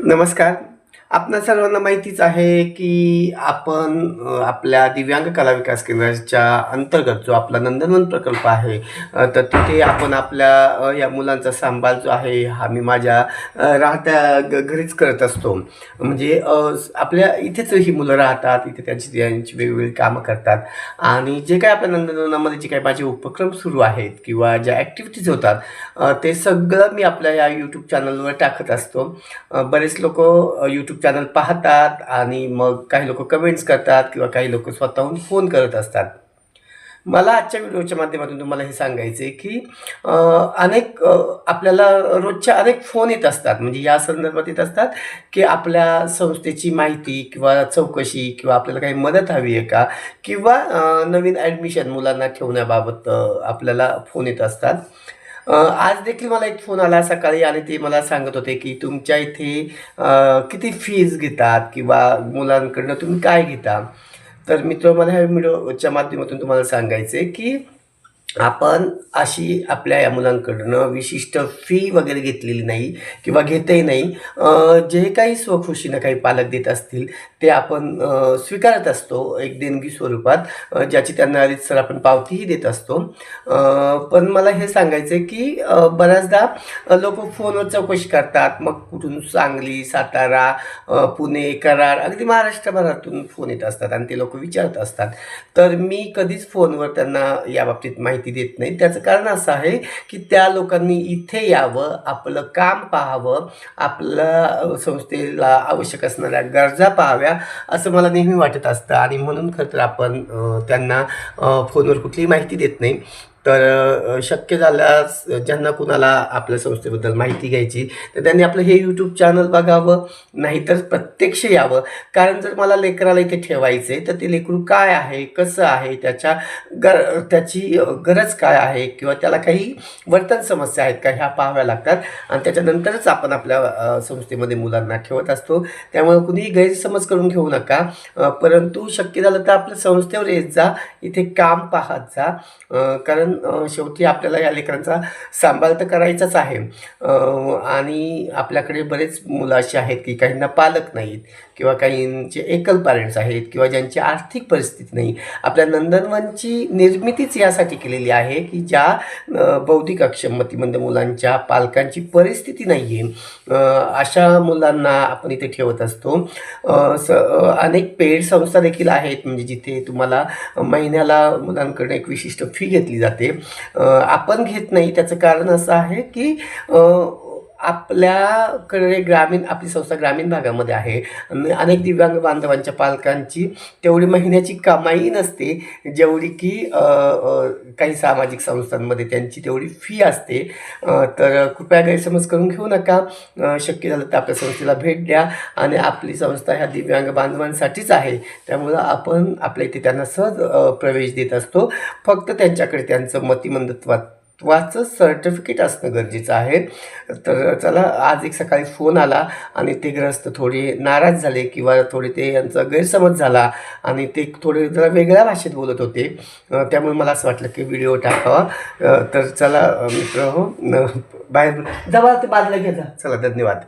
नमस्कार. आपणा सर्वांना माहितीच आहे, की आपण आपल्या दिव्यांग कला विकास केंद्राच्या अंतर्गत जो आपला नंदनवन प्रकल्प आहे, तर तिथे आपण आपल्या या मुलांचा सांभाळ जो आहे, हा मी माझ्या राहत्या घरीच करत असतो. म्हणजे आपल्या इथेच ही मुलं राहतात, इथे त्यांची वेगवेगळी कामं करतात आणि जे काही आपल्या नंदनवनामध्ये जे काही माझे उपक्रम सुरू आहेत किंवा ज्या ॲक्टिव्हिटीज होतात, ते सगळं मी आपल्या या यूट्यूब चॅनलवर टाकत असतो. बरेच लोकं यूट्यूब चॅनल पाहतात आणि मग काही लोकं कमेंट्स करतात किंवा काही लोकं स्वतःहून फोन करत असतात. मला आजच्या व्हिडिओच्या माध्यमातून तुम्हाला हे सांगायचं आहे, की आपल्याला रोजच्या अनेक फोन येत असतात. म्हणजे या संदर्भात येत असतात, की आपल्या संस्थेची माहिती किंवा चौकशी किंवा आपल्याला काही मदत हवी आहे का? किंवा नवीन ॲडमिशन मुलांना ठेवण्याबाबत आपल्याला फोन येत असतात. आज देखील मला एक फोन आला सकाळी आणि ते मला सांगत होते, की तुमच्या इथे किती फीज घेतात किंवा मुलांकडनं तुम्ही काय घेता? तर मित्र मला ह्या व्हिडिओच्या माध्यमातून तुम्हाला सांगायचं आहे, की आपण अशी आपल्या या मुलांकडनं विशिष्ट फी वगैरे घेतलेली नाही किंवा घेतही नाही. जे काही स्वखुशीनं काही पालक देत असतील ते आपण स्वीकारत असतो एक देणगी स्वरूपात, ज्याची त्यांना रीतसर आपण पावतीही देत असतो. पण मला हे सांगायचं आहे, की बऱ्याचदा लोकं फोनवर चौकशी करतात. मग कुठून सांगली, सातारा, पुणे, कराड अगदी महाराष्ट्रभरातून फोन येत असतात आणि ते लोकं विचारत असतात. तर मी कधीच फोनवर त्यांना याबाबतीत माहिती देत नाही. त्याचं कारण असं आहे, की त्या लोकांनी इथे यावं, आपलं काम पाहावं, आपल्या संस्थेला आवश्यक असणाऱ्या गरजा पाहाव्या, असं मला नेहमी वाटत असतं आणि म्हणून खरं तर आपण त्यांना फोनवर कुठलीही माहिती देत नाही. तर शक्य झाल्यास ज्यांना कुणाला आपल्या संस्थेबद्दल माहिती घ्यायची, तर त्यांनी आपलं हे यूट्यूब चॅनल बघावं, नाहीतर प्रत्यक्ष यावं. कारण जर मला लेकराला इथे ठेवायचं आहे, तर ते लेकरू काय आहे, कसं आहे, त्याची गरज काय आहे किंवा त्याला काही वर्तन समस्या आहेत का, ह्या पाहाव्या लागतात आणि त्याच्यानंतरच आपण आपल्या संस्थेमध्ये मुलांना ठेवत असतो. त्यामुळे कुणीही गैरसमज करून घेऊ नका. परंतु शक्य झालं तर आपल्या संस्थेवर येत जा, इथे काम पाहत जा. कारण शेवटी आपल्याला या लेकरांचा सांभाळ तर करायचाच आहे. आणि आपल्याकडे बरेच मुलं अशी आहेत, की काहींना पालक नाहीत किंवा काहींचे एकल पॅरेंट्स आहेत किंवा ज्यांची आर्थिक परिस्थिती नाही. आपल्या नंदनवनची निर्मितीच यासाठी केलेली आहे, की ज्या बौद्धिक अक्षमतिमंद मुलांच्या पालकांची परिस्थिती नाही आहे, अशा मुलांना आपण इथे ठेवत असतो. अनेक पेड संस्था देखील आहेत, म्हणजे जिथे तुम्हाला महिन्याला मुलांकडून एक विशिष्ट फी घेतली जाते. आपण घेत नाही. त्याचं कारण असं आहे, की आपल्याकडे आपली संस्था ग्रामीण भागामध्ये आहे आणि अनेक दिव्यांग बांधवांच्या पालकांची तेवढी महिन्याची कमाई नसते, जेवढी की काही सामाजिक संस्थांमध्ये त्यांची तेवढी फी असते. तर कृपया गैरसमज करून घेऊ नका. शक्य झालं तर आपल्या संस्थेला भेट द्या आणि आपली संस्था ह्या दिव्यांग बांधवांसाठीच आहे. त्यामुळं आपण आपल्या इथे त्यांना सहज प्रवेश देत असतो. फक्त त्यांच्याकडे त्यांचं मतिमंदत्वाचं सर्टिफिकेट असणं गरजेचं आहे. तर चला, आज एक सकाळी फोन आला आणि ते ग्रस्त थोडे नाराज झाले किंवा थोडे ते यांचा गैरसमज झाला आणि ते थोडे जरा वेगळ्या भाषेत बोलत होते. त्यामुळे मला असं वाटलं की व्हिडिओ टाकावा. तर चला मित्र हो, बाहेर जवळ ते बाजूला घ्या. चला, धन्यवाद.